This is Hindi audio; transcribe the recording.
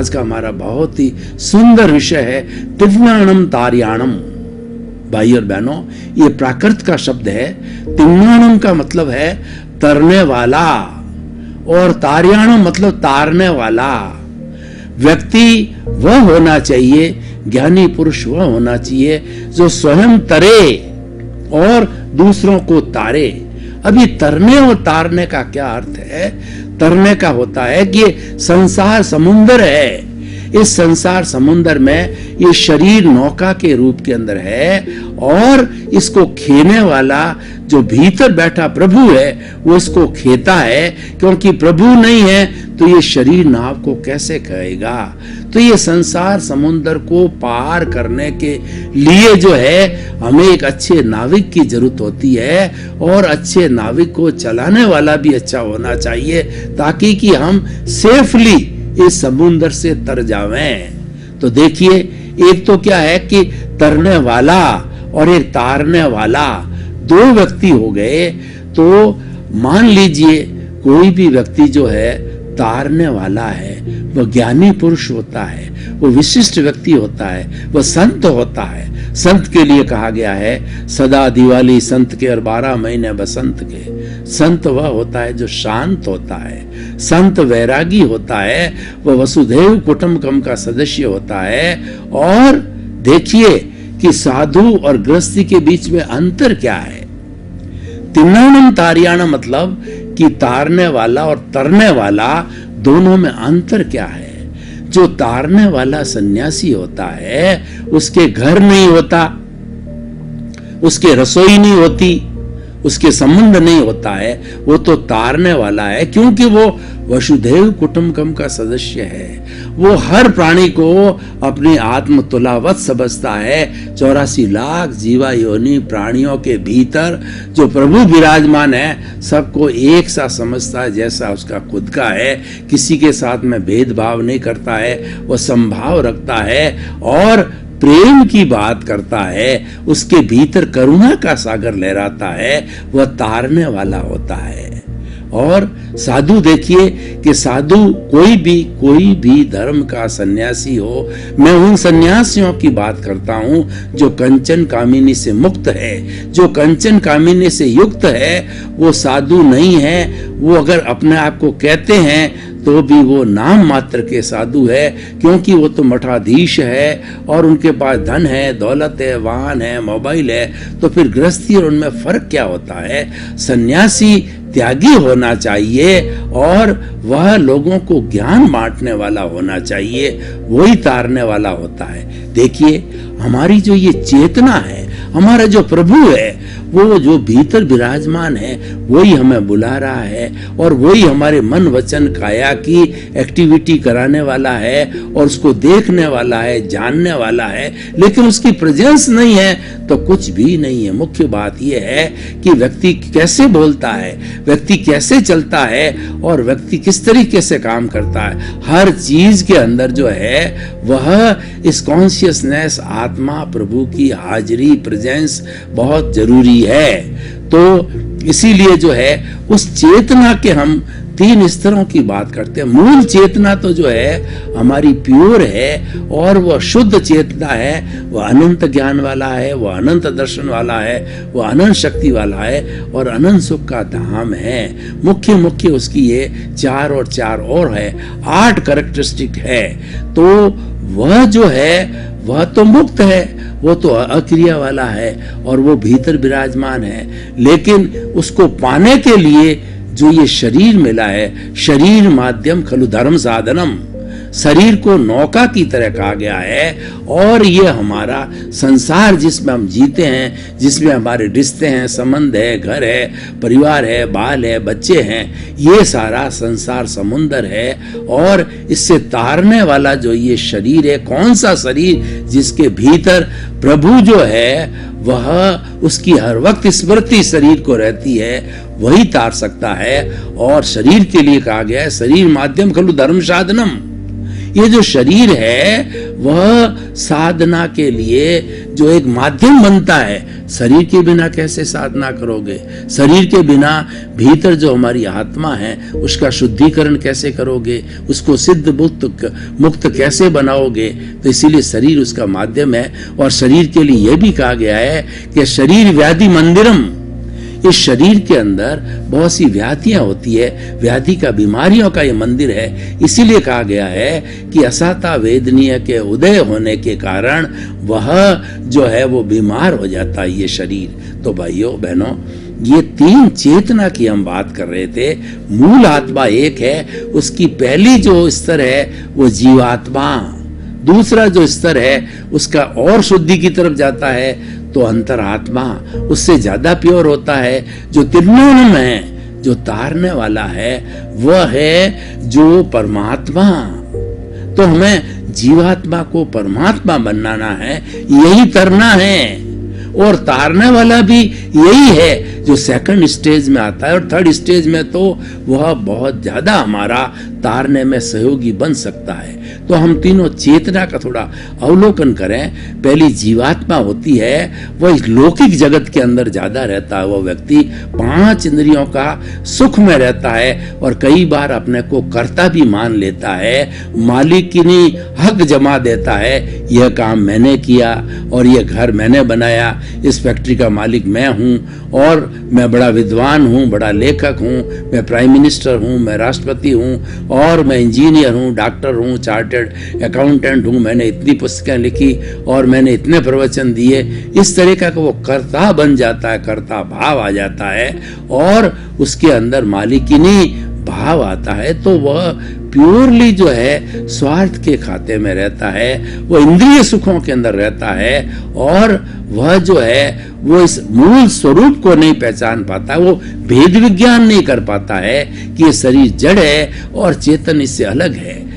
आज का हमारा बहुत ही सुंदर विषय है तिव्याणम तार्याणम। भाई और बहनों, ये प्राकृत का शब्द है। तिव्याणम का मतलब है तरने वाला, और तार्याणम मतलब तारने वाला। व्यक्ति वह होना चाहिए, ज्ञानी पुरुष वह होना चाहिए जो स्वयं तरे और दूसरों को तारे। अब ये तरने और तारने का क्या अर्थ है? तरने का होता है कि ये संसार समुंदर है, इस संसार समुंदर में ये शरीर नौका के रूप के अंदर है, और इसको खेने वाला जो भीतर बैठा प्रभु है वो इसको खेता है, क्योंकि प्रभु नहीं है तो ये शरीर नाव को कैसे कहेगा। तो ये संसार समुंदर को पार करने के लिए जो है हमें एक अच्छे नाविक की जरूरत होती है, और अच्छे नाविक को चलाने वाला भी अच्छा होना चाहिए, ताकि कि हम सेफली इस समुंदर से तर जावें। तो देखिए, एक तो क्या है कि तरने वाला और एक तारने वाला, दो व्यक्ति हो गए। तो मान लीजिए कोई भी व्यक्ति जो है तारने वाला है, वह ज्ञानी पुरुष होता है, वो विशिष्ट व्यक्ति होता है, वह संत होता है। संत के लिए कहा गया है सदा दिवाली संत के और 12 महीने बसंत के। संत वह होता है जो शांत होता है, संत वैरागी होता है, वह वसुधैव कुटुंबकम का सदस्य होता है। और देखिए कि साधु और गृहस्थी के बीच में अंतर क्या है। तिन्नानम तार्याणम मतलब कि तारने वाला और तरने वाला, दोनों में अंतर क्या है। जो तारने वाला सन्यासी होता है उसके घर नहीं होता, उसके रसोई नहीं होती, उसके संबंध नहीं होता है, वो तो तारने वाला है, क्योंकि वो वसुधैव कुटुंबकम का सदस्य है। वो हर प्राणी को अपनी आत्म तुलावत समझता है। 84 लाख जीवा योनि प्राणियों के भीतर जो प्रभु विराजमान है, सबको एक सा समझता है जैसा उसका खुद का है। किसी के साथ में भेदभाव नहीं करता है, वो समभाव रखता है और प्रेम की बात करता है। उसके भीतर करुणा का सागर लहराता है, वह तारने वाला होता है। और साधु देखिए कि साधु कोई भी धर्म का सन्यासी हो, मैं उन सन्यासियों की बात करता हूं जो कंचन कामिनी से मुक्त है। जो कंचन कामिनी से युक्त है वो साधु नहीं है। वो अगर अपने आप को कहते हैं तो भी वो नाम मात्र के साधु है, क्योंकि वो तो मठाधीश है और उनके पास धन है, दौलत है, वाहन है, मोबाइल है। तो फिर गृहस्थी और उनमें फर्क क्या होता है? सन्यासी त्यागी होना चाहिए और वह लोगों को ज्ञान बांटने वाला होना चाहिए, वही तारने वाला होता है। देखिए, हमारी जो ये चेतना है, हमारा जो प्रभु है, वो जो भीतर विराजमान है वही हमें बुला रहा है, और वही हमारे मन वचन काया की एक्टिविटी कराने वाला है, और उसको देखने वाला है, जानने वाला है। लेकिन उसकी प्रेजेंस नहीं है तो कुछ भी नहीं है। मुख्य बात यह है कि व्यक्ति कैसे बोलता है, व्यक्ति कैसे चलता है, और व्यक्ति किस तरीके से काम करता है। हर चीज के अंदर जो है वह इस कॉन्शियसनेस, आत्मा, प्रभु की हाजिरी, प्रेजेंस बहुत जरूरी है। तो इसीलिए जो है उस चेतना के हम 3 स्तरों की बात करते हैं। मूल चेतना तो जो है हमारी प्योर है, और वह शुद्ध चेतना है, वह अनंत ज्ञान वाला है, वह अनंत दर्शन वाला है, वह अनंत शक्ति वाला है और अनंत सुख का धाम है। मुख्य उसकी ये 4 और 4 और है, 8 कैरेक्टरिस्टिक है। तो वह जो है वह तो मुक्त है, वो तो अक्रिया वाला है और वो भीतर विराजमान है। लेकिन उसको पाने के लिए जो ये शरीर मिला है, शरीर माध्यम खलु धर्म साधनम, शरीर को नौका की तरह कहा गया है। और ये हमारा संसार जिसमें हम जीते हैं, जिसमें हमारे रिश्ते हैं, संबंध है, घर है, परिवार है, बाल है, बच्चे हैं, ये सारा संसार समुंदर है। और इससे तारने वाला जो ये शरीर है, कौन सा शरीर? जिसके भीतर प्रभु जो है वह, उसकी हर वक्त स्मृति शरीर को रहती है, वही तार सकता है। और शरीर के लिए कहा गया है शरीर माध्यम खलु धर्म साधनम। ये जो शरीर है वह साधना के लिए जो एक माध्यम बनता है, शरीर के बिना कैसे साधना करोगे? शरीर के बिना भीतर जो हमारी आत्मा है उसका शुद्धिकरण कैसे करोगे? उसको सिद्ध मुक्त कैसे बनाओगे? तो इसीलिए शरीर उसका माध्यम है। और शरीर के लिए यह भी कहा गया है कि शरीर व्याधि मंदिरम, इस शरीर के अंदर बहुत सी व्याधियां होती है, व्याधि का, बीमारियों का ये मंदिर है। इसीलिए कहा गया है कि असाता वेदनीय के उदय होने के कारण वह जो है वो बीमार हो जाता है ये शरीर। तो भाइयों बहनों, ये तीन चेतना की हम बात कर रहे थे। मूल आत्मा एक है, उसकी पहली जो स्तर है वो जीवात्मा, दूसरा जो स्तर है उसका और शुद्धि की तरफ जाता है तो अंतरात्मा, उससे ज्यादा प्योर होता है। जो त्रिगुणात्म है, जो तारने वाला है, वह है जो परमात्मा। तो हमें जीवात्मा को परमात्मा बनाना है, यही तरना है। और तारने वाला भी यही है जो सेकंड स्टेज में आता है। और थर्ड स्टेज में तो वह बहुत ज्यादा हमारा तारने में सहयोगी बन सकता है। तो हम तीनों चेतना का थोड़ा अवलोकन करें। पहली जीवात्मा होती है, वह इस लौकिक जगत के अंदर ज्यादा रहता है। वह व्यक्ति 5 इंद्रियों का सुख में रहता है और कई बार अपने को कर्ता भी मान लेता है, मालिकिनी हक जमा देता है। यह काम मैंने किया और यह घर मैंने बनाया, इस फैक्ट्री का मालिक मैं हूं और मैं बड़ा विद्वान हूं, बड़ा लेखक हूं, मैं प्राइम मिनिस्टर हूं, मैं राष्ट्रपति हूं और मैं इंजीनियर हूं, डॉक्टर हूं, चार्टर्ड अकाउंटेंट हूं, मैंने इतनी पुस्तकें लिखी और मैंने इतने प्रवचन दिए। इस तरह का वो कर्ता बन जाता है, कर्ता भाव आ जाता है और उसके अंदर मालिकिनी भाव आता है। तो वह प्योरली जो है स्वार्थ के खाते में रहता है, वो इंद्रिय सुखों के अंदर रहता है और वह जो है वो इस मूल स्वरूप को नहीं पहचान पाता, वो भेद विज्ञान नहीं कर पाता है कि ये शरीर जड़ है और चेतन इससे अलग है।